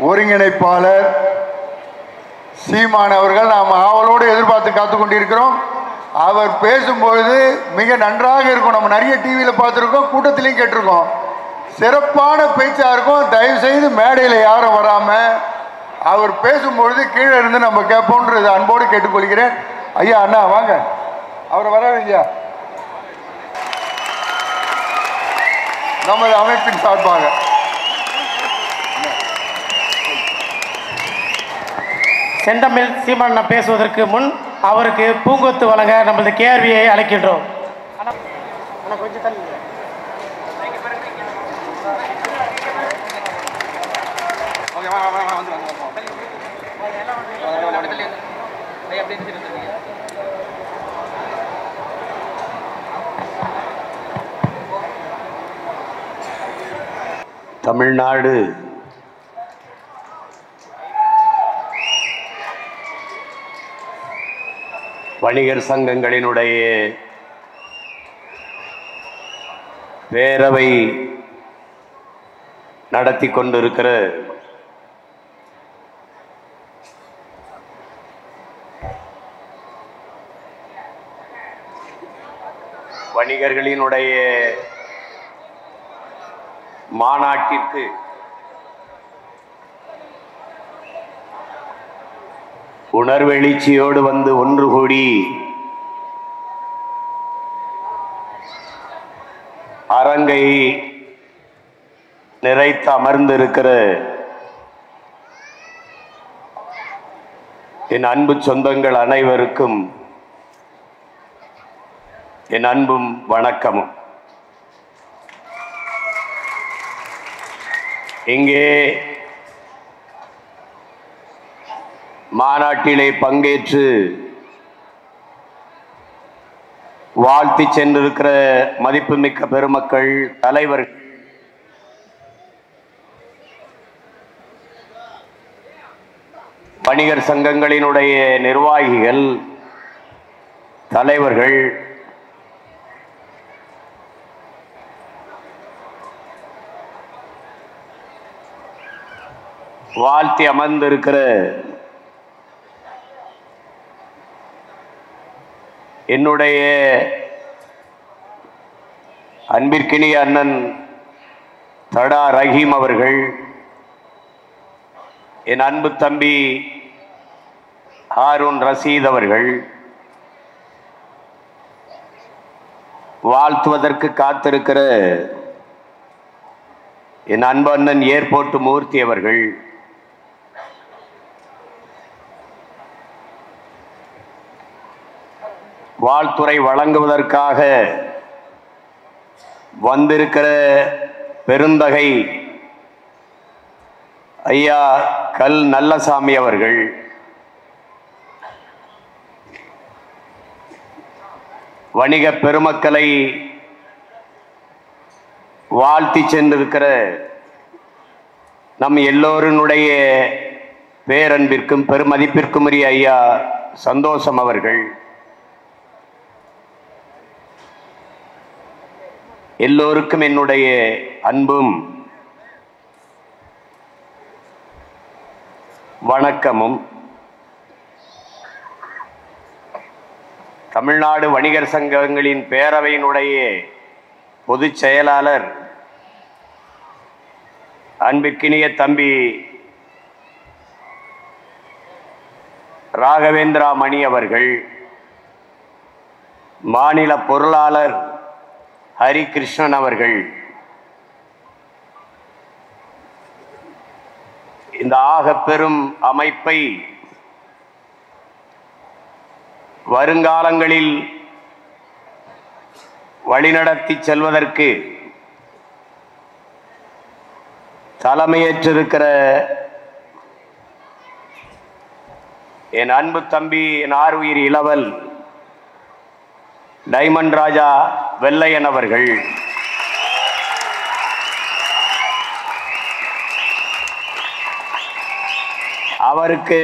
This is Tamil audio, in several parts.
ஒருங்கிணைப்பாளர் சீமான் அவர்கள் நாம் ஆவலோடு எதிர்பார்த்து காத்து கொண்டிருக்கிறோம். அவர் பேசும்பொழுது மிக நன்றாக இருக்கும். நம்ம நிறைய டிவியில் பார்த்துருக்கோம், கூட்டத்திலையும் கேட்டிருக்கோம். சிறப்பான பேச்சாக இருக்கும். தயவுசெய்து மேடையில் யாரும் வராமல் அவர் பேசும்பொழுது கீழே இருந்து நம்ம கேட்போன்றது அன்போடு கேட்டுக்கொள்கிறேன். ஐயா அண்ணா வாங்க, அவர் வர இல்லையா? நமது அமைப்பின் சார்பாக செந்தமிழ் சீமான் பேசுவதற்கு முன் அவருக்கு பூங்கொத்து வழங்க நமது கேள்வியை அழைக்கின்றோம். தமிழ்நாடு வணிகர் சங்கங்களினுடைய பேரவை நடத்தி கொண்டிருக்கிற வணிகர்களினுடைய மாநாட்டிற்கு உணர்வெழுச்சியோடு வந்து ஒன்று கூடி அரங்கை நிறைத்து அமர்ந்திருக்கிற என் அன்பு சொந்தங்கள் அனைவருக்கும் என் அன்பும் வணக்கமும். இங்கே மாநாட்டிலே பங்கேற்று வாழ்த்தி சென்றிருக்கிற மதிப்புமிக்க பெருமக்கள், தலைவர்கள், வணிகர் சங்கங்களினுடைய நிர்வாகிகள், தலைவர்கள், வாழ்த்தி அமர்ந்திருக்கிற என்னுடைய அன்பிற்கினிய அண்ணன் தடா ரஹீம் அவர்கள், என் அன்பு தம்பி ஹாரூன் ரஷீத் அவர்கள், வாழ்த்துவதற்கு காத்திருக்கிற என் அன்பு அண்ணன் ஏர்போர்ட் மூர்த்தி அவர்கள், வாழ்த்துறை வழங்குவதற்காக வந்திருக்கிற பெருந்தகை ஐயா கல் நல்லசாமி அவர்கள், வணிக பெருமக்களை வாழ்த்தி சென்றிருக்கிற நம் எல்லோருடைய பேரன்பிற்கும் பெருமதிப்பிற்கும் உரிய ஐயா சந்தோஷம் அவர்கள், எல்லோருக்கும் என்னுடைய அன்பும் வணக்கமும். தமிழ்நாடு வணிகர் சங்கங்களின் பேரவையினுடைய பொதுச் செயலாளர் அன்பிற்கினிய தம்பி ராகவேந்திரா மணி அவர்கள், மாநில பொருளாளர் ஹரிகிருஷ்ணன் அவர்கள், இந்த ஆகப்பெரும் அமைப்பை வருங்காலங்களில் வழிநடத்தி செல்வதற்கு தலைமையேற்றிருக்கிற என் அன்பு தம்பி, என் ஆருயிர் இளவல் டைமண்ட் ராஜா வெள்ளையன் அவர்கள், அவருக்கு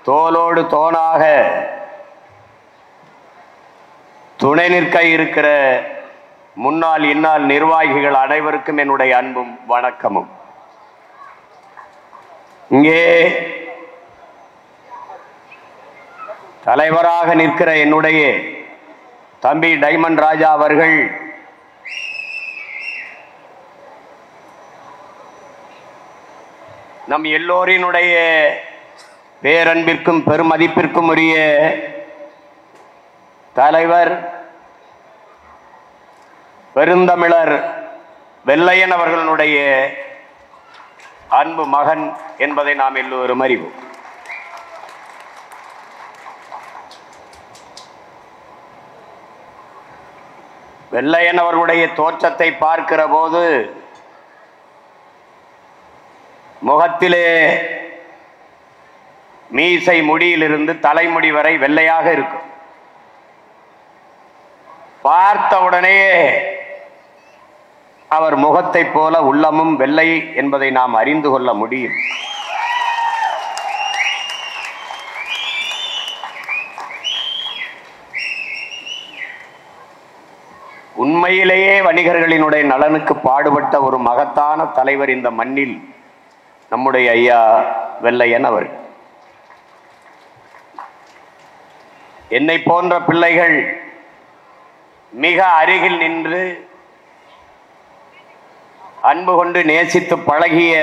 தோளோடு தோளாக துணை நிற்க இருக்கிற முன்னாள் இந்நாள் நிர்வாகிகள் அனைவருக்கும் என்னுடைய அன்பும் வணக்கமும். இங்கே தலைவராக நிற்கிற என்னுடைய தம்பி டைமண்ட் ராஜா அவர்கள் நம் எல்லோரினுடைய பேரன்பிற்கும் பெருமதிப்பிற்கும் உரிய தலைவர் பெருந்தமிழர் வெள்ளையன் அவர்களுடைய அன்பு மகன் என்பதை நாம் எல்லோரும் அறிவோம். வெள்ளையன் அவர்களுடைய தோற்றத்தை பார்க்கிற போது முகத்திலே மீசை முடியிலிருந்து தலைமுடி வரை வெள்ளையாக இருக்கும். பார்த்தவுடனே அவர் முகத்தை போல உள்ளமும் வெள்ளை என்பதை நாம் அறிந்து கொள்ள முடியும். உண்மையிலேயே வணிகர்களினுடைய நலனுக்கு பாடுபட்ட ஒரு மகத்தான தலைவர் இந்த மண்ணில் நம்முடைய ஐயா வெள்ளையன் அவர். என்னை போன்ற பிள்ளைகள் மிக அருகில் நின்று அன்பு கொண்டு நேசித்து பழகிய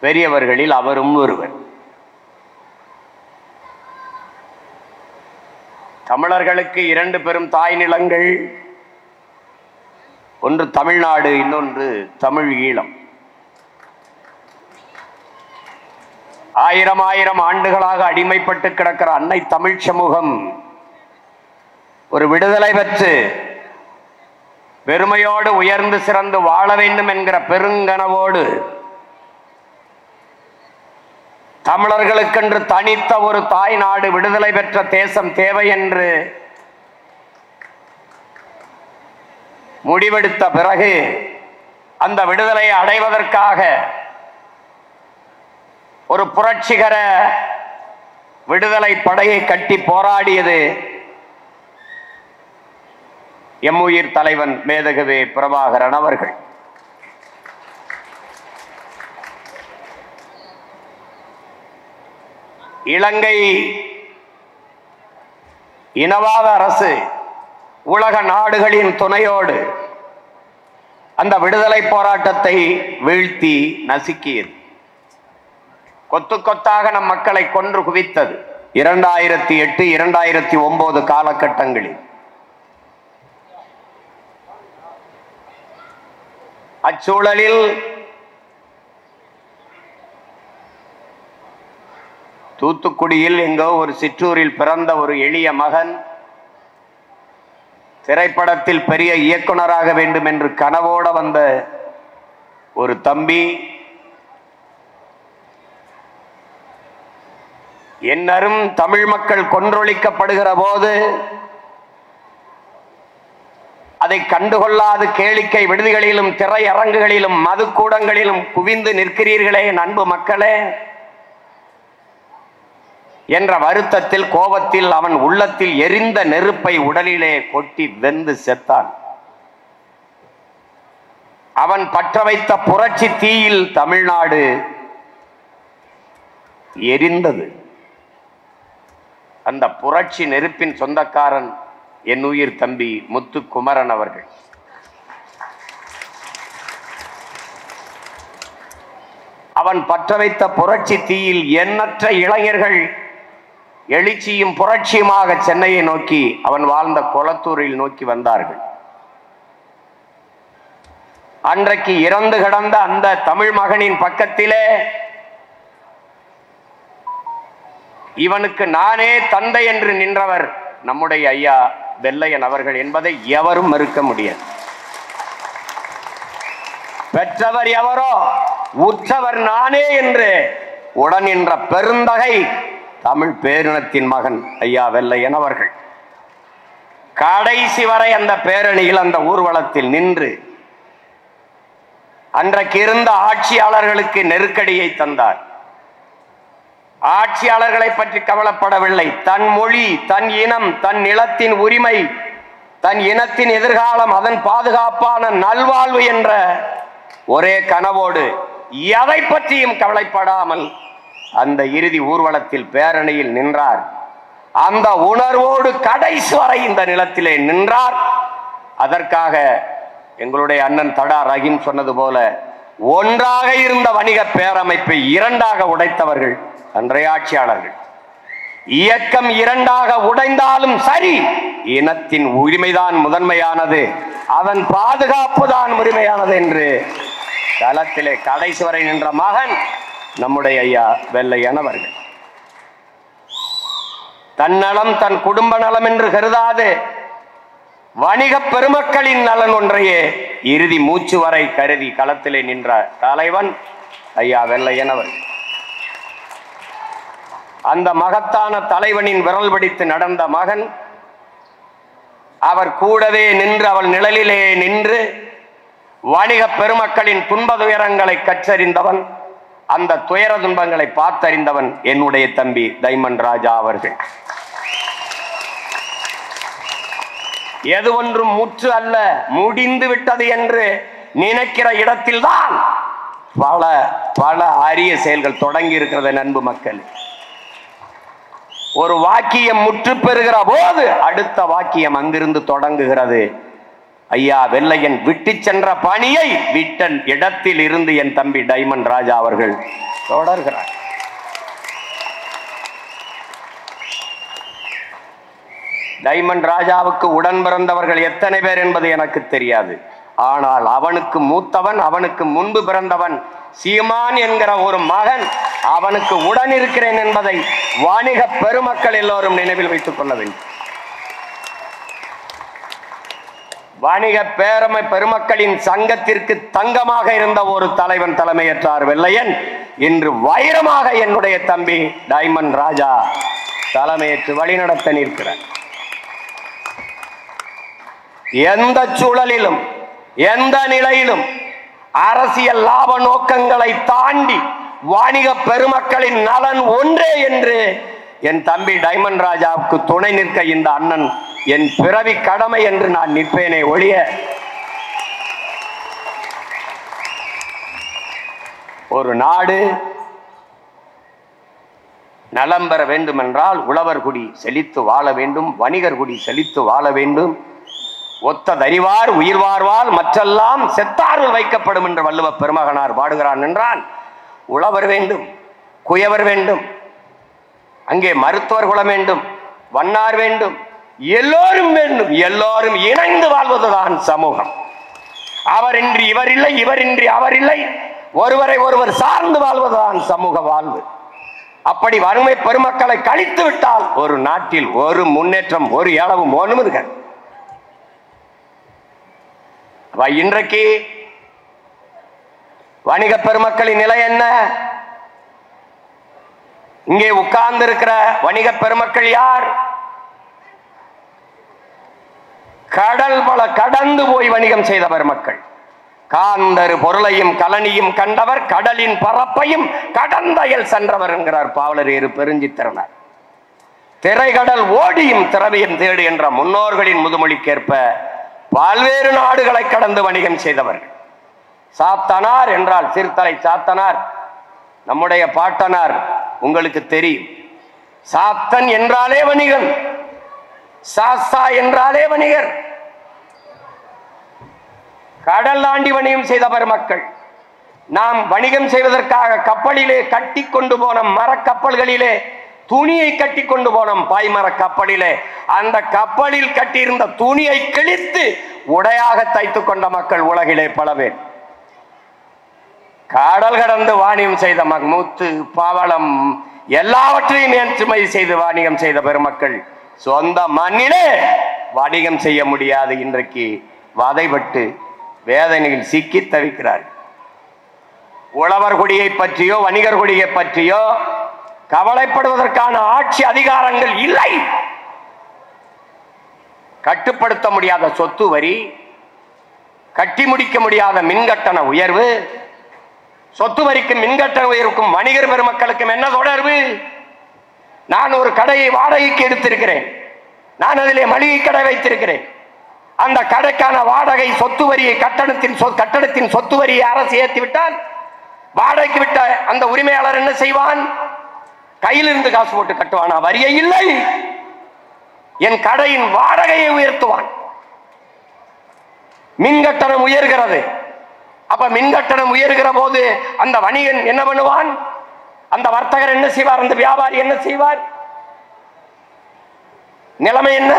பெரியவர்களில் அவரும் ஒருவர். தமிழர்களுக்கு இரண்டு பெரும் தாய் நிலங்கள், ஒன்று தமிழ்நாடு, இன்னொன்று தமிழ் ஈழம். ஆயிரம் ஆயிரம் ஆண்டுகளாக அடிமைப்பட்டு கிடக்கிற அன்னை தமிழ் சமூகம் ஒரு விடுதலை பெற்று பெருமையோடு உயர்ந்து சிறந்து வாழ வேண்டும் என்கிற பெருங்கனவோடு தமிழர்களுக்கென்று தனித்த ஒரு தாய் நாடு, விடுதலை பெற்ற தேசம் தேவை என்று முடிவெடுத்த பிறகு அந்த விடுதலையை அடைவதற்காக ஒரு புரட்சிகர விடுதலை படையை கட்டி போராடியது எம்முயிர் தலைவன் மேதகவே பிரபாகரன் அவர்கள். இலங்கை இனவாத அரசு உலக நாடுகளின் துணையோடு அந்த விடுதலை போராட்டத்தை வீழ்த்தி நசுக்கியது. கொத்து கொத்தாக நம் மக்களை கொன்று குவித்தது 2008, 2009 காலகட்டங்களில். அச்சூழலில் தூத்துக்குடியில் எங்கோ ஒரு சிற்றூரில் பிறந்த ஒரு எளிய மகன் திரைப்படத்தில் பெரிய இயக்குனராக வேண்டும் என்று கனவோடு வந்த ஒரு தம்பி என்னரும் தமிழ் மக்கள் கொன்றொழிக்கப்படுகிற போது அதை கண்டுகொள்ளாது கேளிக்கை விடுதிகளிலும் திரையரங்குகளிலும் மதுக்கூடங்களிலும் குவிந்து நிற்கிறீர்களே என் அன்பு மக்களே என்ற வருத்தத்தில், கோபத்தில் அவன் உள்ளத்தில் எரிந்த நெருப்பை உடலிலே கொட்டி வெந்து செத்தான். அவன் பற்ற வைத்த புரட்சி தீயில் தமிழ்நாடு எரிந்தது. அந்த புரட்சி நெருப்பின் சொந்தக்காரன் என் உயிர் தம்பி முத்துக்குமரன் அவர்கள். அவன் பற்ற வைத்த புரட்சி தீயில் எண்ணற்ற இளைஞர்கள் எழுச்சியும் புரட்சியுமாக சென்னையை நோக்கி, அவன் வாழ்ந்த கொளத்தூரில் நோக்கி வந்தார்கள். அன்றைக்கு இறந்து கிடந்த அந்த தமிழ் மகனின் பக்கத்திலே இவனுக்கு நானே தந்தை என்று நின்றவர் நம்முடைய ஐயா வெள்ளையன் அவர்கள் என்பதை எவரும் மறுக்க முடியாது. பெற்றவர் எவரோ உற்றவர் நானே என்று உடன் நின்ற பெருந்தகை தமிழ் பேரினத்தின் மகன் ஐயா வெள்ளையன் அவர்கள். கடைசி வரை அந்த பேரணியில், அந்த ஊர்வலத்தில் நின்று அன்றைக்கு இருந்த ஆட்சியாளர்களுக்கு நெருக்கடியை தந்தார். ஆட்சியாளர்களை பற்றி கவலைப்படவில்லை. தன் மொழி, தன் இனம், தன் நிலத்தின் உரிமை, தன் இனத்தின் எதிர்காலம், அதன் பாதுகாப்பான நல்வாழ்வு என்ற ஒரே கனவோடு எதை பற்றியும் கவலைப்படாமல் அந்த இறுதி ஊர்வலத்தில் பேரணியில் நின்றார். அந்த உணர்வோடு கடைசி வரை இந்த நிலத்திலே நின்றார். அதற்காக எங்களுடைய அண்ணன் தடா ரஹீம் சொன்னது போல ஒன்றாக இருந்த வணிக பேரமைப்பை இரண்டாக உடைத்தவர்கள் அன்றைய ஆட்சியாளர்கள். இயக்கம் இரண்டாக உடைந்தாலும் சரி, இனத்தின் உரிமைதான் முதன்மையானது, அதன் பாதுகாப்பு தான் உரிமையானது என்று களத்திலே கடைசி வரை நின்ற மகன் நம்முடைய ஐயா வெள்ளையன் அவர்கள். தன்னலம் தன் குடும்ப நலம் என்று கருதாது வணிக பெருமக்களின் நலன் ஒன்றையே இறுதி மூச்சு வரை கருதி களத்திலே நின்ற தலைவன் ஐயா வெள்ளையன் அவர்கள். அந்த மகத்தான தலைவனின் விரல் பிடித்து நடந்த மகன், அவர் கூடவே நின்று அவள் நிழலிலே நின்று வணிக பெருமக்களின் துன்ப துயரங்களை கற்றறிந்தவன், அந்த துயர துன்பங்களை பார்த்தறிந்தவன் என்னுடைய தம்பி டைமண்ட் ராஜா அவர்கள். எது ஒன்றும் முற்று அல்ல, முடிந்து விட்டது என்று நினைக்கிற இடத்தில்தான் பல பல அரிய செயல்கள் தொடங்கி இருக்கிறது. அன்பு மக்கள், ஒரு வாக்கியம் முற்று பெறுகிற போது அடுத்த வாக்கியம் அங்கிருந்து தொடங்குகிறது. ஐயா வெள்ளையன் விட்டு சென்ற பணியை விட்ட இடத்தில் இருந்து என் தம்பி டைமண்ட் ராஜா அவர்கள் தொடர்கிறார். டைமண்ட் ராஜாவுக்கு உடன் பிறந்தவர்கள் எத்தனை பேர் என்பது எனக்கு தெரியாது. ஆனால் அவனுக்கு மூத்தவன், அவனுக்கு முன்பு பிறந்தவன் சீமான் என்கிற ஒரு மகன் அவனுக்கு உடன் இருக்கிறேன் என்பதை வணிக பெருமக்கள் எல்லோரும் நினைவில் வைத்துக் கொள்ள வேண்டும். வணிக பேரமை பெருமக்களின் சங்கத்திற்கு தங்கமாக இருந்த ஒரு தலைவன் தலைமையேற்றார் வெள்ளையன். இன்று வைரமாக என்னுடைய தம்பி டைமண்ட் ராஜா தலைமையேற்று வழிநடத்த நிற்கிறார். எந்த சூழலிலும் எந்த நிலையிலும் அரசியல் லாப நோக்கங்களை தாண்டி வணிக பெருமக்களின் நலன் ஒன்றே என்று என் தம்பி டைமண்ட் ராஜாவுக்கு துணை நிற்க இந்த அண்ணன் என் பிறவி கடமை என்று நான் நிற்பேனே ஒழிய ஒரு நாடு நலம் பெற வேண்டும் என்றால் உழவர் குடி செழித்து வாழ வேண்டும், வணிகர் குடி செழித்து வாழ வேண்டும். ஒத்த தறிவார் உயிர் வாழ்வால் மற்றெல்லாம் செத்தார்கள் வைக்கப்படும் என்று வள்ளுவ பெருமகனார் பாடுகிறான் என்றால் உழவர் வேண்டும், குயவர் வேண்டும், அங்கே மருத்துவர் குலம் வேண்டும், வண்ணார் வேண்டும், எல்லோரும் வேண்டும். எல்லோரும் இணைந்து வாழ்வதுதான் சமூகம். அவரின்றி இவர் இல்லை, இவரின்றி அவர் இல்லை, ஒருவரை ஒருவர் சார்ந்து வாழ்வதுதான் சமூக வாழ்வு. அப்படி வறுமை பெருமக்களை கழித்து விட்டால் ஒரு நாட்டில் ஒரு முன்னேற்றம் ஒரு அளவும் ஒன்றும் இருக்காது. இன்றைக்கு வணிக பெருமக்களின் நிலை என்ன? இங்கே உட்கார்ந்து இருக்கிற வணிக பெருமக்கள் யார்? கடல் பல கடந்து போய் வணிகம் செய்த பெருமக்கள். காந்தரு பொருளையும் கலனியும் கண்டவர், கடலின் பரப்பையும் கடந்தயல் சென்றவர் என்கிறார் பாவலர் ஏறு பெருஞ்சித்திரனார். திரைகடல் ஓடியும் திரவியம் தேடு என்ற முன்னோர்களின் முதுமொழிக்கேற்ப பல்வேறு நாடுகளை கடந்து வணிகம் செய்தவர்கள். சாத்தனார் என்றால் சிறுத்தலை சாத்தனார் நம்முடைய பாட்டனார், உங்களுக்கு தெரியும். சாத்தன் என்றாலே வணிகன், சாஸ்தா என்றாலே வணிகர். கடல் தாண்டி வணிகம் செய்த பெருமக்கள். நாம் வணிகம் செய்வதற்காக கப்பலிலே கட்டி கொண்டு போன மரக்கப்பல்களிலே துணியை கட்டி கொண்டு போனோம். பாய்மர கப்பலிலே அந்த கப்பலில் கட்டியிருந்த துணியை கிழித்து உடையாக தைத்துக் கொண்ட மக்கள் உலகிலே பல பேர். கடல் கடந்து வாணிகம் செய்த முத்து பவளம் எல்லாவற்றையும் ஏற்றுமதி செய்து வாணிகம் செய்த பெருமக்கள் சொந்த மண்ணிலே வணிகம் செய்ய முடியாது. இன்றைக்கு வதைப்பட்டு வேதனையில் சிக்கி தவிக்கிறார். உழவர் குடியை பற்றியோ வணிகர் குடியை பற்றியோ கவலைப்படுவதற்கான ஆட்சி அதிகாரங்கள் இல்லை. கட்டுப்படுத்த முடியாத சொத்து வரி, கட்டி முடிக்க முடியாத மின்கட்டண உயர்வு, சொத்து வரிக்கும் மின்கட்டண உயர்வுக்கும் வணிகர் பெருமக்களுக்கும் என்ன தொடர்பு? நான் ஒரு கடையை வாடகைக்கு எடுத்திருக்கிறேன், நான் அதிலே மளிகை கடை வைத்திருக்கிறேன். அந்த கடைக்கான வாடகை சொத்து வரியை கட்டடத்தின் சொத்து வரியை அரசு ஏற்றிவிட்டால் வாடகைக்கு விட்ட அந்த உரிமையாளர் என்ன செய்வான்? கையிலிருந்து காசு போட்டு கட்டுவானா? வரியை இல்லை, என் கடையின் வாடகையை உயர்த்துவான். மின் கட்டணம் உயர்கிறது. அப்ப மின் கட்டணம் உயர்கிற போது அந்த வணிகன் என்ன பண்ணுவான்? அந்த வர்த்தகர் என்ன செய்வார்? அந்த வியாபாரி என்ன செய்வார்? நிலைமை என்ன?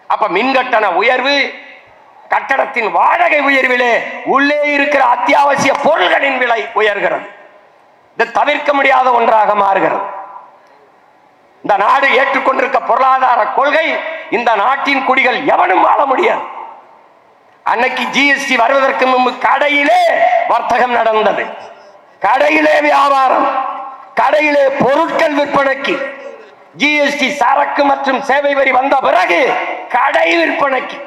அப்ப மின் கட்டண உயர்வு, கட்டடத்தின் வாடகை உயர்விலே உள்ளே இருக்கிற அத்தியாவசிய பொருள்களின் விலை உயர்கிறது. இது தவிர்க்க முடியாத ஒன்றாக மாறுகிறது. இந்த நாடு ஏற்றுக்கொண்டிருக்க பொருளாதார கொள்கை, இந்த நாட்டின் குடிகள் எவனும் வாழ முடியாது. அன்னைக்கு ஜிஎஸ்டி வருவதற்கு முன்பு கடையிலே வர்த்தகம் நடந்தது, கடையிலே வியாபாரம், கடையிலே பொருட்கள் விற்பனைக்கு. ஜிஎஸ்டி சரக்கு மற்றும் சேவை வரி வந்த பிறகு கடை விற்பனைக்கு.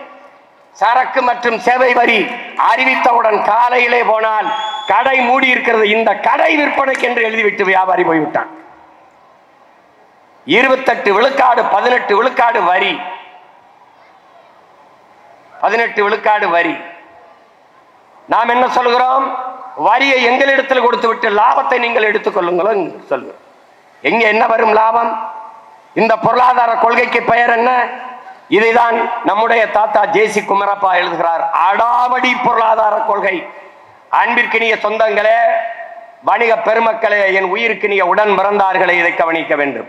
சரக்கு மற்றும் சேவை வரி அறிவித்தவுடன் காலையிலே போனால் கடை மூடி இருக்கிறது, இந்த கடை விற்பனைக்கு என்று எழுதிவிட்டு வியாபாரி போய்விட்டான். 28 விழுக்காடு 18 விழுக்காடு வரி, 18 விழுக்காடு வரி. நாம் என்ன சொல்கிறோம்? வரியை எங்களிடத்தில் கொடுத்து விட்டு லாபத்தை நீங்கள் எடுத்துக் கொள்ளுங்களோ சொல்கிறோம். எங்க என்ன வரும் லாபம்? இந்த பொருளாதார கொள்கைக்கு பெயர் என்ன? இதைதான் நம்முடைய தாத்தா ஜேசி குமரப்பா எழுதுகிறார், அடாவடி பொருளாதார கொள்கை. அன்பிற்கினிய சொந்தங்களே, வணிக பெருமக்களே, என் உயிருக்கினிய உடன் பிறந்தார்களே, இதை கவனிக்க வேண்டும்.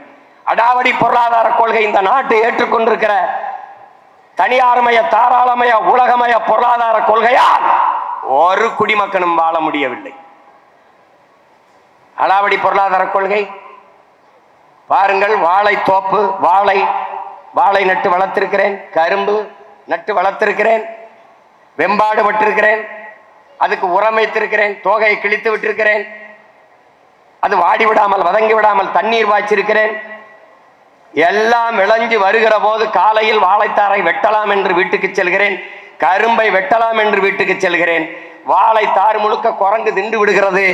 அடாவடி பொருளாதார கொள்கை இந்த நாட்டை ஏற்றுக்கொண்டிருக்கிற தனியார்மய, தாராளமய, உலகமய பொருளாதார கொள்கையால் ஒரு குடிமக்கனும் வாழ முடியவில்லை. அடாவடி பொருளாதார கொள்கை பாருங்கள். வாழை தோப்பு, வாழை நட்டு வளர்த்திருக்கிறேன், கரும்பு நட்டு வளர்த்திருக்கிறேன், வெம்பாடு பட்டிருக்கிறேன், அதுக்கு உரம் வைத்திருக்கிறேன், தோகையை கிழித்து விட்டிருக்கிறேன், அது வாடி விடாமல் வதங்கி விடாமல் தண்ணீர் பாய்ச்சிருக்கிறேன். எல்லாம் விளைஞ்சு வருகிற போது காலையில் வாழைத்தாரை வெட்டலாம் என்று வீட்டுக்கு செல்கிறேன், கரும்பை வெட்டலாம் என்று வீட்டுக்கு செல்கிறேன். வாழைத்தார் முழுக்க குரங்கு திண்டு விடுகிறது,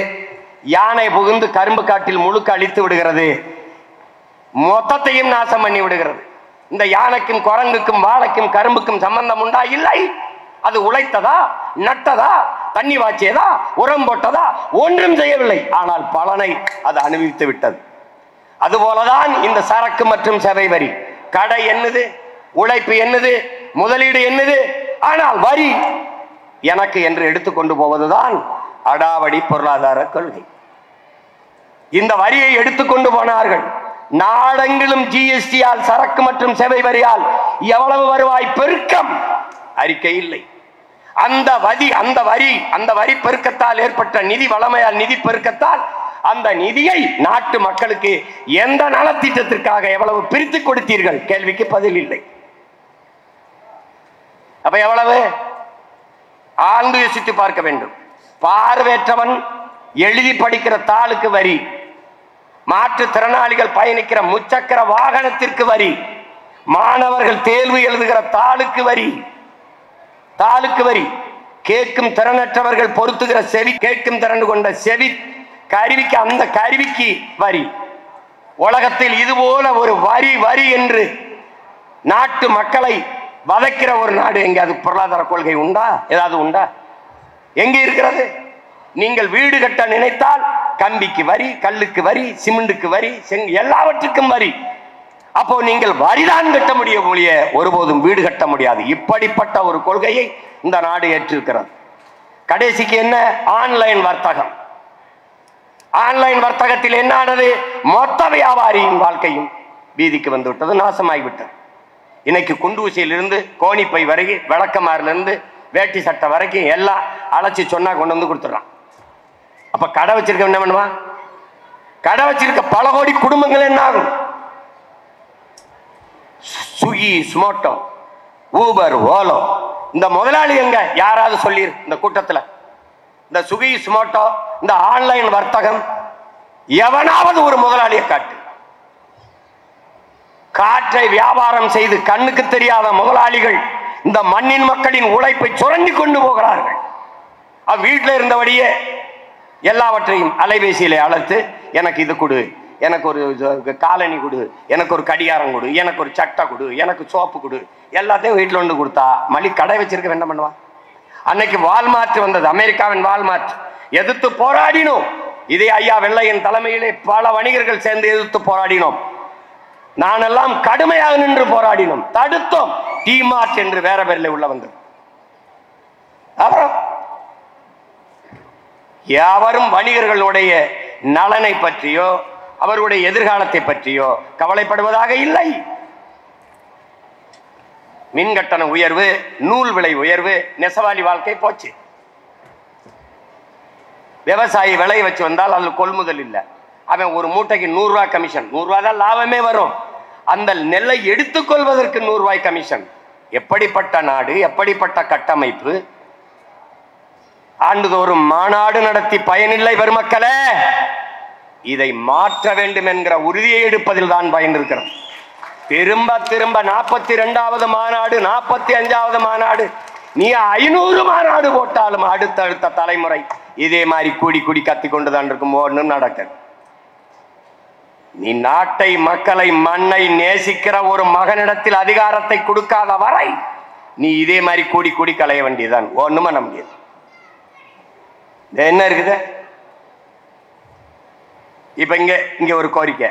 யானை புகுந்து கரும்பு காட்டில் முழுக்க அழித்து விடுகிறது, மொத்தத்தையும் நாசம் பண்ணி விடுகிறது. இந்த யானைக்கும் குரங்குக்கும் வாழைக்கும் கரும்புக்கும் சம்பந்தம் உண்டா? இல்லை. அது உழைத்ததா, நட்டதா, தண்ணி வாய்ச்சியதா, உரம் போட்டதா? ஒன்றும் செய்யவில்லை. ஆனால் பலனை அது அனுபவித்து விட்டது. அதுபோலதான் இந்த சரக்கு மற்றும் சேவை வரி. கடை என்னது, உழைப்பு என்னது, முதலீடு என்னது, ஆனால் வரி எனக்கு என்று எடுத்துக்கொண்டு போவதுதான் அடாவடி பொருளாதார கொள்கை. இந்த வரியை எடுத்துக்கொண்டு போனார்கள். நாடெங்கிலும் ஜிஎஸ்டியால், சரக்கு மற்றும் சேவை வரியால் எவ்வளவு வருவாய் பெருக்கம் அறிக்கை இல்லை. அந்த வரி பெருக்கத்தால் ஏற்பட்ட நிதி வளமையால், நிதி பெருக்கத்தால் அந்த நிதியை நாட்டு மக்களுக்கு எந்த நலத்திட்டத்திற்காக எவ்வளவு பிரித்து கொடுத்தீர்கள் கேள்விக்கு பதில் இல்லை. அப்ப எவ்வளவு ஆழ்ந்து யோசித்து பார்க்க வேண்டும். பார்வையற்றவன் எழுதி படிக்கிற தாளுக்கு வரி, மாற்றுத்திறனாளிகள் பயணிக்கிற முச்சக்கர வாகனத்திற்கு வரி, மாணவர்கள் தேர்வு எழுதுகிற தாளுக்கு வரி, கேட்கும் திறனற்றவர்கள் பொருத்துகிற செவி, கேட்கும் திறன் கொண்ட செவி கருவிக்கு, அந்த கருவிக்கு வரி. உலகத்தில் இதுபோல ஒரு வரி என்று நாட்டு மக்களை வதைக்கிற ஒரு நாடு எங்கேயாவது பொருளாதார கொள்கை உண்டா? ஏதாவது உண்டா? எங்கே இருக்கிறது? நீங்கள் வீடு கட்ட நினைத்தால் கம்பிக்கு வரி, கல்லுக்கு வரி, சிமெண்டுக்கு வரி, எல்லாவற்றுக்கும் வரி. அப்போ நீங்கள் வரிதான் கட்ட முடியும், ஒருபோதும் வீடு கட்ட முடியாது. இப்படிப்பட்ட ஒரு கொள்கையை இந்த நாடு ஏற்றிருக்கிறது. கடைசிக்கு என்ன? ஆன்லைன் வர்த்தகம். ஆன்லைன் வர்த்தகத்தில் என்ன ஆனது? மொத்த வியாபாரியின் வாழ்க்கையும் வீதிக்கு வந்து விட்டது, நாசமாகிவிட்டது. இன்னைக்கு குண்டூசியிலிருந்து கோணிப்பை வரைக்கும், விளக்கமாறிலிருந்து வேட்டி சட்டை வரைக்கும் எல்லாம் அழைச்சி சொன்னா கொண்டு வந்து கொடுத்துட்றான். அப்ப கடை வச்சிருக்க என்ன பண்ணுவான்? கடை வச்சிருக்க பல கோடி குடும்பங்கள் என்ன ஆகும்? சுகி, ஸ்மோட்டோ, ஊபர், ஓலோ, இந்த முதலாளி எங்க? யாராவது சொல்லி இந்த கூட்டத்தில் இந்த சுகி, ஸ்மோட்டோ, இந்த ஆன்லைன் வர்த்தகம், எவனாவது ஒரு முதலாளியை காட்டு. காற்றை வியாபாரம் செய்து கண்ணுக்கு தெரியாத முதலாளிகள் இந்த மண்ணின் மக்களின் உழைப்பை சுரண்டி கொண்டு போகிறார்கள். வீட்டில் இருந்தபடியே எல்லாவற்றையும் அலைபேசியிலே அழைத்து, எனக்கு இது கொடு, எனக்கு ஒரு காலனி கொடு, எனக்கு ஒரு கடிகாரம் கொடு, எனக்கு ஒரு சட்டை கொடு, எனக்கு சோப்பு கொடு, எல்லாத்தையும் வீட்டில் வந்து கொடுத்தா கடை வச்சிருக்க என்ன பண்ணுவான்? அன்னைக்கு வால்மார்ட் வந்தது, அமெரிக்காவின் வால்மார்ட். எதிர்த்து போராடினோம். இதே ஐயா வெள்ளையன் தலைமையிலே பல வணிகர்கள் சேர்ந்து எதிர்த்து போராடினோம். நானெல்லாம் கடுமையாக நின்று போராடினோம், தடுத்தோம். டிமார்ட் என்று வேற பேர்ல உள்ள வந்தது. அப்புறம் யாவரும் வணிகர்களுடைய நலனை பற்றியோ அவருடைய எதிர்காலத்தை பற்றியோ கவலைப்படுவதாக இல்லை. மின் கட்டண உயர்வு, நூல் விலை உயர்வு, நெசவாளி வாழ்க்கை போச்சு. விவசாயி விலை வச்சு வந்தால் அதுல கொள்முதல் இல்லை. அவன் ஒரு மூட்டைக்கு 100 ரூபாய் கமிஷன், 100 ரூபாய் தான் லாபமே வரும். அந்த நெல்லை எடுத்துக்கொள்வதற்கு 100 ரூபாய் கமிஷன். எப்படிப்பட்ட நாடு, எப்படிப்பட்ட கட்டமைப்பு! ஆண்டுதோறும் மாநாடு நடத்தி பயனில்லை பெருமக்களே. இதை மாற்ற வேண்டும் என்கிற உறுதியை எடுப்பதில் தான் பயன் இருக்கிறது. திரும்ப திரும்ப 42வது மாநாடு, 45வது மாநாடு, நீ 500 மாநாடு போட்டாலும் அடுத்தடுத்த தலைமுறை இதே மாதிரி கூடி கூடி கத்திக்கொண்டுதான் இருக்கும். ஒன்றும் நடக்க. நீ நாட்டை, மக்களை, மண்ணை நேசிக்கிற ஒரு மகனிடத்தில் அதிகாரத்தை கொடுக்காத வரை நீ இதே மாதிரி கூடி கூடி களைய வேண்டியதுதான். ஒண்ணும் பண்ண முடியாது. என்ன இருக்குது இப்ப இங்க ஒரு கோரிக்கை,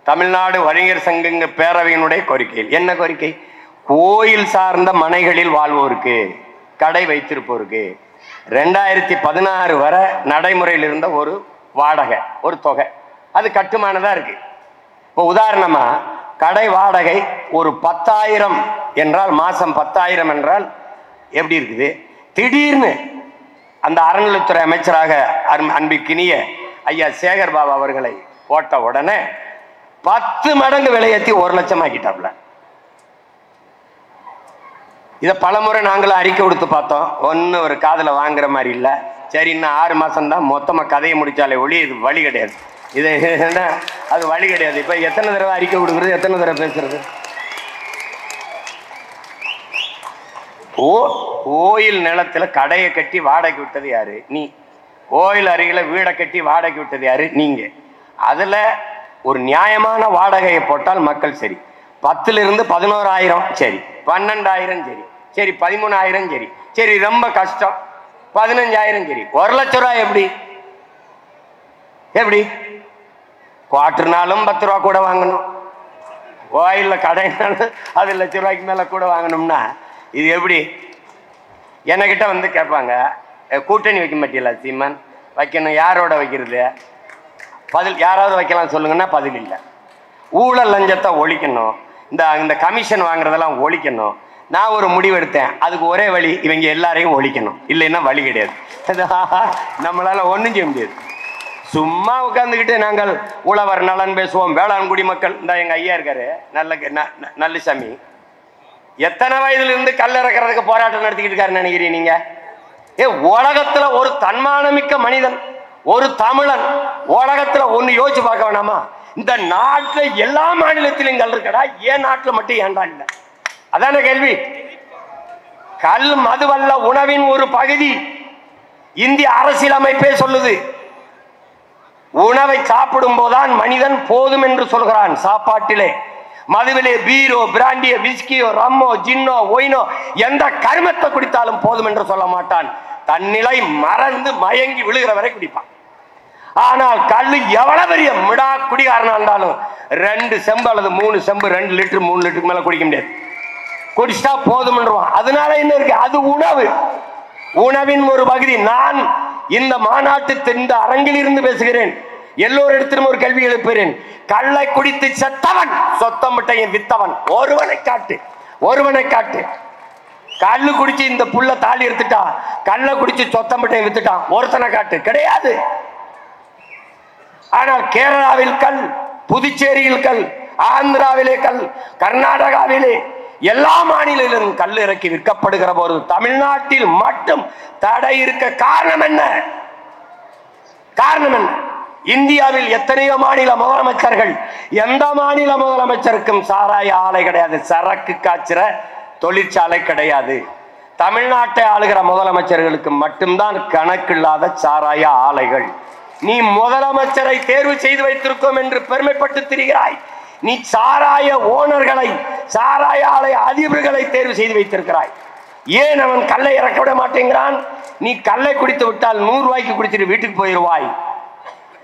தமிழ்நாடு வணிகர் சங்க பேரவையினுடைய கோரிக்கை. என்ன கோரிக்கை? கோயில் சார்ந்த மனைகளில் வாழ்வோருக்கு, கடை வைத்திருப்போருக்கு 2016 வரை நடைமுறையில் இருந்த ஒரு வாடகை, ஒரு தொகை, அது கட்டுமானதா இருக்கு. இப்போ உதாரணமா கடை வாடகை ஒரு 10,000 என்றால், மாசம் 10,000 என்றால் எப்படி இருக்குது? திடீர்னு அந்த அறநிலைத்துறை அமைச்சராக அன்பிற்கினிய ஐயா சேகர் பாபு அவர்களை போட்ட உடனே 10 மடங்கு விலையேற்றி 1 லட்சம் ஆக்கிட்டாப்ல. இதை பலமுறை நாங்களும் அறிக்கை கொடுத்து பார்த்தோம். ஒன்னும் ஒரு காதுல வாங்குற மாதிரி இல்லை. சரி, இன்னும் 6 மாசம் தான், மொத்தமா கதையை முடிச்சாலே ஒளி இது வழி கிடையாது. இது அது வழி கிடையாது. இப்ப எத்தனை தடவை அறிக்கை கொடுக்குறது, எத்தனை தடவை பேசுறது? கோயில் நிலத்துல கடையை கட்டி வாடகை விட்டது யாரு? நீ. கோயில் அருகில வீடை கட்டி வாடகை விட்டது யாரு? நீங்க. அதுல ஒரு நியாயமான வாடகையை போட்டால் மக்கள் சரி. 10ல் இருந்து 11,000 சரி, 12,000 சரி, சரி 13,000 சரி, சரி ரொம்ப கஷ்டம் 15,000 சரி, 1 லட்சம் ரூபாய் எப்படி? எப்படி? குவார்டர்னாலும் 10 ரூபா கூட வாங்கணும், கோயில்ல கடைனாலும் அது 1 லட்சம் ரூபாய்க்கு மேல கூட வாங்கணும்னா இது எப்படி? என்கிட்ட வந்து கேட்பாங்க, கூட்டணி வைக்க மாட்டீங்களா சீமான்? வைக்கணும். யாரோட வைக்கிறது? பதில் யாராவது வைக்கலாம் சொல்லுங்கன்னா பதில் இல்லை. ஊழல் லஞ்சத்தை ஒழிக்கணும், இந்த கமிஷன் வாங்குறதெல்லாம் ஒழிக்கணும். நான் ஒரு முடிவு எடுத்தேன், அதுக்கு ஒரே வழி, இவங்க எல்லாரையும் ஒழிக்கணும், இல்லைன்னா வழி கிடையாது. நம்மளால ஒன்றும் செய்ய முடியாது. சும்மா உட்காந்துக்கிட்டு நாங்கள் உழவர் நலன் பேசுவோம், வேளாண் குடிமக்கள். இந்த எங்க ஐயா இருக்காரு நல்லசாமி, எத்தனை வயதுல இருந்து கல் இறக்கிறதுக்கு போராட்டம் நடத்திக்கிட்டு இருக்காருன்னு நினைக்கிறீங்க நீங்க? உலகத்துல ஒரு தன்மானமிக்க மனிதன், ஒரு தமிழன் உலகத்துல ஒண்ணு யோசிச்சு பார்க்க வேணாமா? இந்த நாட்டுல எல்லா மாநிலத்திலும் கல் இருக்கடா, ஏன் நாட்டுல மட்டும் ஏன்டா இல்ல? அதான கேள்வி. கல் மதுவல்ல, உணவின் ஒரு பகுதி. இந்திய அரசியலமைப்பே சொல்லுது, உணவை சாப்பிடும் போதுதான் மனிதன் போதும் என்று சொல்கிறான். சாப்பாட்டிலே, மதுவிலே, பீரோ, பிராண்டியோ, விஸ்கியோ, ரம்மோ, ஜின்னோ, ஒயினோ, எந்த கருமத்தை குடித்தாலும் போதும் என்று சொல்ல மாட்டான். தன்னிலை மறந்து மயங்கி விழுகிற வரை குடிப்பான். ஆனால் கல்லு எவ்வளவு பெரிய மிடா குடிகாரனா இருந்தாலும் 2 செம்பு அல்லது 3 செம்பு, 2 லிட்டர் 3 லிட்டருக்கு மேல குடிக்க முடியாது. குடிச்சா போதும்ன்றான். அதனால என்ன இருக்கு? அது உணவு, உணவின் ஒரு பகுதி. நான் இந்த மாநாட்டு இந்த அரங்கில் இருந்து பேசுகிறேன். எல்லோரிடத்திலும் ஒரு கேள்வி எழுப்புகிறேன். கள்ளை குடித்து செத்தவன், சொத்தம்பட்டையை வித்தவன் ஒருவனை காட்டு, ஒருவனை காட்டு. கல்லு குடிச்சு இந்த புள்ள தாலி எடுத்துட்டா, கல்லை குடிச்சு சொத்தம்பட்டையை வித்துட்டான், ஒருத்தனை காட்டு. கிடையாது. ஆனால் கேரளாவில் கல், புதுச்சேரியில் கல், ஆந்திராவிலே கல், கர்நாடகாவிலே எல்லா மாநிலங்களிலும் கல் இறக்கி விற்கப்படுகிற போது தமிழ்நாட்டில் மட்டும் தடை இருக்க காரணம் என்ன? காரணம் என்ன? இந்தியாவில் எத்தனையோ மாநில முதலமைச்சர்கள், எந்த மாநில முதலமைச்சருக்கும் சாராய ஆலை கிடையாது, சரக்கு காய்ச்சிற தொழிற்சாலை கிடையாது. தமிழ்நாட்டை ஆளுகிற முதலமைச்சர்களுக்கு மட்டும்தான் கணக்கில்லாத சாராய ஆலைகள். நீ முதலமைச்சரை தேர்வு செய்து வைத்திருக்கோம் என்று பெருமைப்பட்டு திரிகிறாய். நீ சாராய ஓனர்களை, சாராய ஆலை அதிபர்களை தேர்வு செய்து வைத்திருக்கிறாய். ஏன் அவன் கல்லை இறக்க விட மாட்டேங்கிறான்? நீ கல்லை குடித்து விட்டால் 100 ரூபாய்க்கு குடிச்சிட்டு வீட்டுக்கு போயிடுவாய்.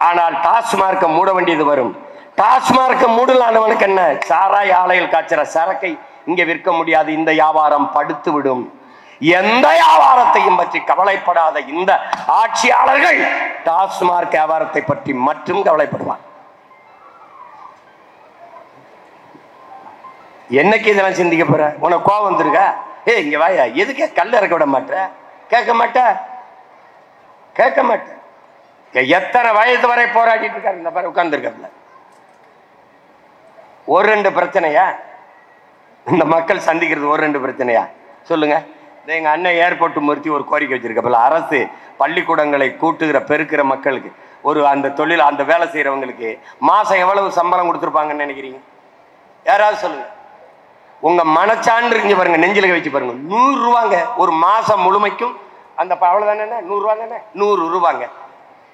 ஆனால் டாஸ்மார்க்க மூட வேண்டியது வரும். டாஸ்மார்க்க மூடலானவனுக்கு என்ன? சாராய ஆலையில் காய்ச்சற சரக்கை இங்க விற்க முடியாது. இந்த வியாபாரம் படுத்து விடும். எந்த வியாபாரத்தையும் பற்றி கவலைப்படாத இந்த ஆட்சியாளர்கள் டாஸ்மார்க் வியாபாரத்தை பற்றி மட்டும் கவலைப்படுவார். என்னைக்கு இதெல்லாம் சிந்திக்க போற? உனக்கு கோபம் வந்துருக்க? இங்க வாயா, எதுக்கே கல் இறக்க விட மாட்ட? கேட்க மாட்ட. எத்தனை வயது வரை போராடிட்டு இருக்காரு இந்த பாரு உட்கார்ந்து இருக்காருல. ஒரு 2 பிரச்சனையா இந்த மக்கள் சந்திக்கிறது? ஒரு 2 பிரச்சனையா சொல்லுங்க. எங்க அண்ணன் ஏர்போர்ட் நிறுத்தி ஒரு கோரிக்கை வச்சிருக்கப்பல, அரசு பள்ளிக்கூடங்களை கூட்டுகிற பெருக்கிற மக்களுக்கு ஒரு அந்த தொழில் அந்த வேலை செய்யறவங்களுக்கு மாசம் எவ்வளவு சம்பளம் கொடுத்துருப்பாங்கன்னு நினைக்கிறீங்க? யாராவது சொல்லுங்க. உங்க மனச்சான்று இங்க பாருங்க, நெஞ்சில வச்சு பாருங்க. 100 ரூபாங்க ஒரு மாசம் முழுமைக்கும். அந்த அவ்வளவுதானே 100 ரூபா தானே? 100 ரூபாங்க.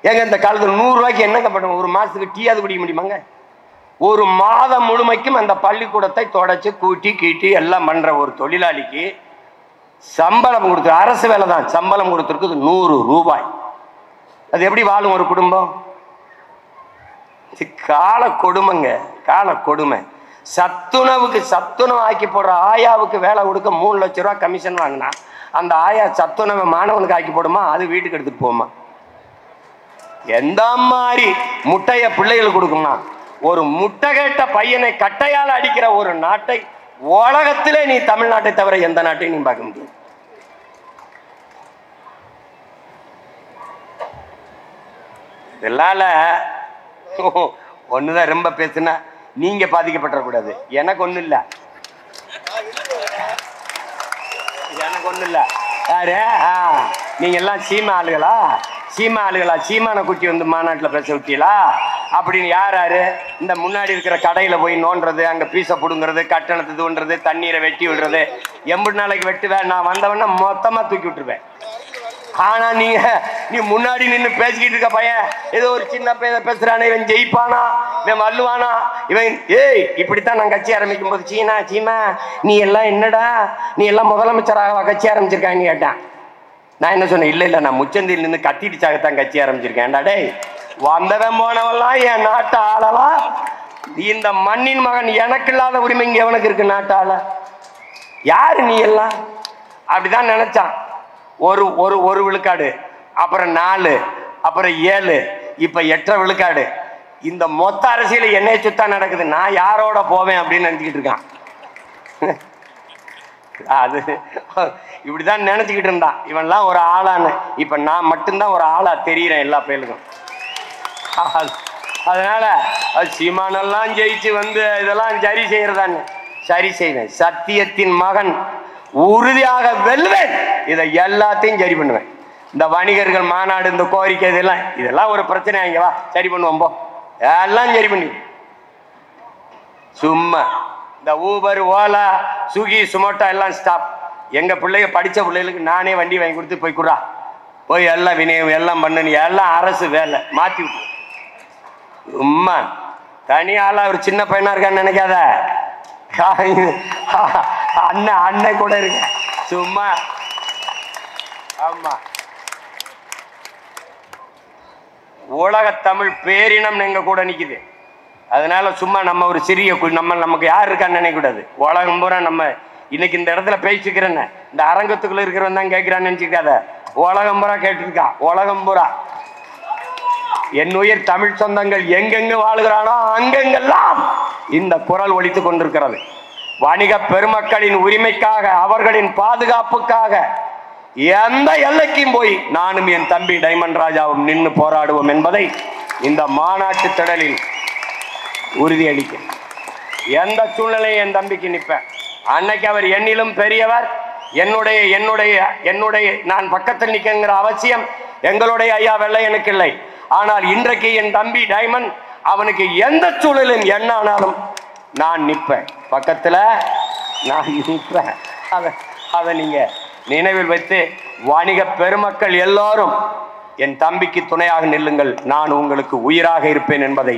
ஏங்க இந்த காலத்துல 100 ரூபாய்க்கு என்னங்க பண்ணுவோம்? ஒரு மாசத்துக்கு டீயாவது குடிக்க முடியுமாங்க? ஒரு மாதம் முழுமைக்கும் அந்த பள்ளிக்கூடத்தை தொடச்சு கூட்டி கீட்டி எல்லாம் பண்ற ஒரு தொழிலாளிக்கு சம்பளம் கொடுத்து, அரசு வேலை தான், சம்பளம் கொடுத்துருக்குது 100 ரூபாய். அது எப்படி வாழும் ஒரு குடும்பம்? கால கொடுமைங்க, கால கொடுமை. சத்துணவு ஆக்கி போடுற ஆயாவுக்கு வேலை கொடுக்க 3 லட்சம் ரூபாய் கமிஷன் வாங்கினா அந்த ஆயா சத்துணவை மாணவனுக்கு ஆக்கி போடுமா? அது வீட்டுக்கு எடுத்துட்டு போமா? எந்த மாதிரி முட்டைய பிள்ளைகளுக்கு கொடுக்குமா? ஒரு முட்டை கேட்ட பையனை கட்டையால் அடிக்கிற ஒரு நாட்டை உலகத்திலே நீ தமிழ்நாட்டை தவிர எந்த நாட்டையும் நீ பார்க்க முடியும். இதனால ஒண்ணுதான் ரொம்ப பேசுனா நீங்க பாதிக்கப்பட்ட கூடாது. எனக்கு ஒண்ணு இல்ல, யாரு நீங்க எல்லாம் சீமா ஆளுகளா சீமான குட்டி வந்து மாநாட்டில் பேச விட்டீங்களா அப்படின்னு? யாரு இந்த முன்னாடி இருக்கிற கடையில போய் நோண்டுறது, அங்க பீச புடுங்கிறது, கட்டணத்தை தூண்டுறது, தண்ணீரை வெட்டி விடுறது, 80 நாளைக்கு வெட்டுவேன். நான் வந்தவன மொத்தமா தூக்கி விட்டுருவேன். ஆனா நீ முன்னாடி நின்று பேசிக்கிட்டு இருக்க பையன் ஏதோ ஒரு சின்ன பையன் பேசுறானே, இவன் ஜெயிப்பானா, இவன் வல்லுவானா, இவன் இப்படித்தான் நான் கட்சி ஆரம்பிக்கும் போது சீமா நீ எல்லாம் என்னடா, நீ எல்லாம் முதலமைச்சராக கட்சி ஆரம்பிச்சிருக்கான்னு கேட்டான். நான் என்ன சொன்னேன்? இல்ல நான் முச்சந்தியில் நின்று கத்திடுச்சாகத்தான் கட்சி ஆரம்பிச்சிருக்கேன். டே வந்தவன் போனவெல்லாம் என் நாட்டு ஆளலாம். இந்த மண்ணின் மகன் எனக்கு இல்லாத உரிமை இங்க எவனுக்கு இருக்கு நாட்டால? யாரு நீ எல்லாம்? அப்படிதான் நினைச்சான். ஒரு விழுக்காடு, அப்புறம் 4, அப்புறம் 7, இப்ப 8 விழுக்காடு. இந்த மொத்த அரசியல் என்னைய சுத்தா நடக்குது. நான் யாரோட போவேன் அப்படின்னு நினைச்சுக்கிட்டு இருக்கான். அது இப்படிதான் நினைச்சுக்கிட்டு இருந்தான். இவன்லாம் ஒரு ஆளான்னு. இப்ப நான் மட்டும்தான் ஒரு ஆளா தெரியுறேன் எல்லா பேருக்கும். அதனால சீமானெல்லாம் ஜெயிச்சு வந்து இதெல்லாம் சரி செய்யறதான்னு சரி செய்வேன். சத்தியத்தின் மகன் உறுதியாக வெல்வேன். இதை எல்லாத்தையும் சரி பண்ணுவேன். இந்த வணிகர்கள் மாநாடு, இந்த கோரிக்கை, இதெல்லாம் ஒரு பிரச்சனை. அங்க வா சரி பண்ணுவோம், போ எல்லாம் சரி பண்ணி. சும்மா இந்த ஊபர், ஓலா, சுகி, சுமோட்டோ எல்லாம் ஸ்டாப். எங்க பிள்ளைங்க படிச்ச பிள்ளைகளுக்கு நானே வண்டி வாங்கி கொடுத்து போய் குடா, போய் எல்லாம் விநியோகம் எல்லாம் பண்ணு, எல்லாம் அரசு வேலை மாத்தி விட்டு. சும்மா தனியால ஒரு சின்ன பையனா இருக்கான்னு நினைக்காத. அண்ணன் கூட இருக்க சும்மா. ஆமா, உலக தமிழ் பேரினம் எங்க கூட நிக்குது. அதனால சும்மா நம்ம ஒரு சிறிய நமக்கு யார் இருக்கான்னு நினைக்க கூடாது. உலகம் பூரா நம்ம இன்னைக்கு இந்த இடத்துல பேசிக்கிறேன்னு இந்த அரங்கத்துக்குள்ள இருக்கிறவன் தான் கேட்கிறான்னு நினைச்சுக்காத. உலகம் பூரா கேட்டுருக்கா. உலகம் பூரா என் உயிர் தமிழ் சொந்தங்கள் எங்கெங்கு வாழ்கிறானோ அங்கெங்கெல்லாம் இந்த குரல் ஒலித்துக் கொண்டிருக்கிறது. வணிக பெருமக்களின் உரிமைக்காக, அவர்களின் பாதுகாப்புக்காக எந்த எல்லைக்கும் போய் நானும் என் தம்பி டைமண்ட் ராஜாவும் நின்று போராடுவோம் என்பதை இந்த மாநாட்டு திடலில் உறுதியளிக்க. எந்த சூழ்நிலையும் என் தம்பிக்கு நிற்பேன். அன்னைக்கு அவர் என்னிலும் பெரியவர். என்னுடைய நான் பக்கத்தில் நிற்கிற அவசியம் எங்களுடைய ஐயா வெள்ளையனுக்கு இல்லை. ஆனால் இன்றைக்கு என் தம்பி டைமண்ட், அவனுக்கு எந்த சூழலும் என்ன ஆனாலும் நான் நிற்பேன், பக்கத்துல நான் நிற்பேன். அதை நீங்க நினைவில் வைத்து வணிக பெருமக்கள் எல்லாரும் என் தம்பிக்கு துணையாக நில்லுங்கள். நான் உங்களுக்கு உயிராக இருப்பேன் என்பதை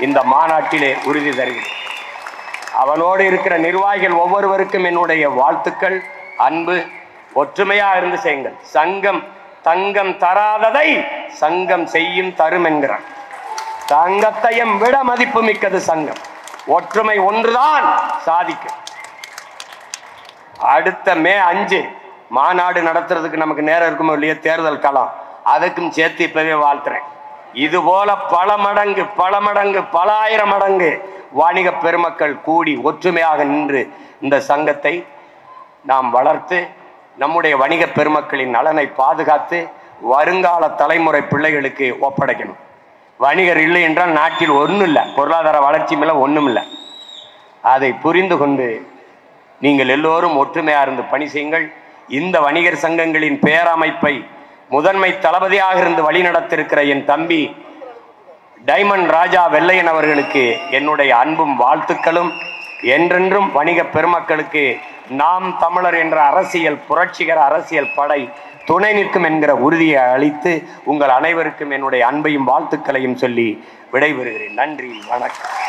இந்த மாநாட்டிலே உறுதி தருகிறேன். அவனோடு இருக்கிற நிர்வாகிகள் ஒவ்வொருவருக்கும் என்னுடைய வாழ்த்துக்கள், அன்பு. ஒற்றுமையா இருந்து செய்யுங்கள். சங்கம் தங்கம் தராததை சங்கம் செய்யும் தரும் என்கிறான். தங்கத்தையும் விட மதிப்பு மிக்கது சங்கம். ஒற்றுமை ஒன்றுதான் சாதிக்கும். அடுத்த மே 5 மாநாடு நடத்துறதுக்கு நமக்கு நேரம் இருக்குமோ இல்லையா, தேர்தல் களம், அதுக்கும் சேர்த்து இப்பவே வாழ்த்துறேன். இது போல பல மடங்கு பல ஆயிரம் மடங்கு வணிக பெருமக்கள் கூடி ஒற்றுமையாக நின்று இந்த சங்கத்தை நாம் வளர்த்து நம்முடைய வணிக பெருமக்களின் நலனை பாதுகாத்து வருங்கால தலைமுறை பிள்ளைகளுக்கு ஒப்படைக்கணும். வணிகர் இல்லை என்றால் நாட்டில் ஒன்றும் இல்லை, பொருளாதார வளர்ச்சி மேல ஒன்றும் இல்லை. அதை புரிந்து கொண்டு நீங்கள் எல்லோரும் ஒற்றுமையாக இருந்து பணி செய்யுங்கள். இந்த வணிகர் சங்கங்களின் பேரமைப்பை முதன்மை தளபதியாக இருந்து வழிநடத்திருக்கிற என் தம்பி டைமண்ட் ராஜா வெள்ளையன் அவர்களுக்கு என்னுடைய அன்பும் வாழ்த்துக்களும். என்றென்றும் வணிக பெருமக்களுக்கு நாம் தமிழர் என்ற அரசியல் புரட்சிகர அரசியல் படை துணை நிற்கும் என்கிற உறுதியை அளித்து உங்கள் அனைவருக்கும் என்னுடைய அன்பையும் வாழ்த்துக்களையும் சொல்லி விடைபெறுகிறேன். நன்றி, வணக்கம்.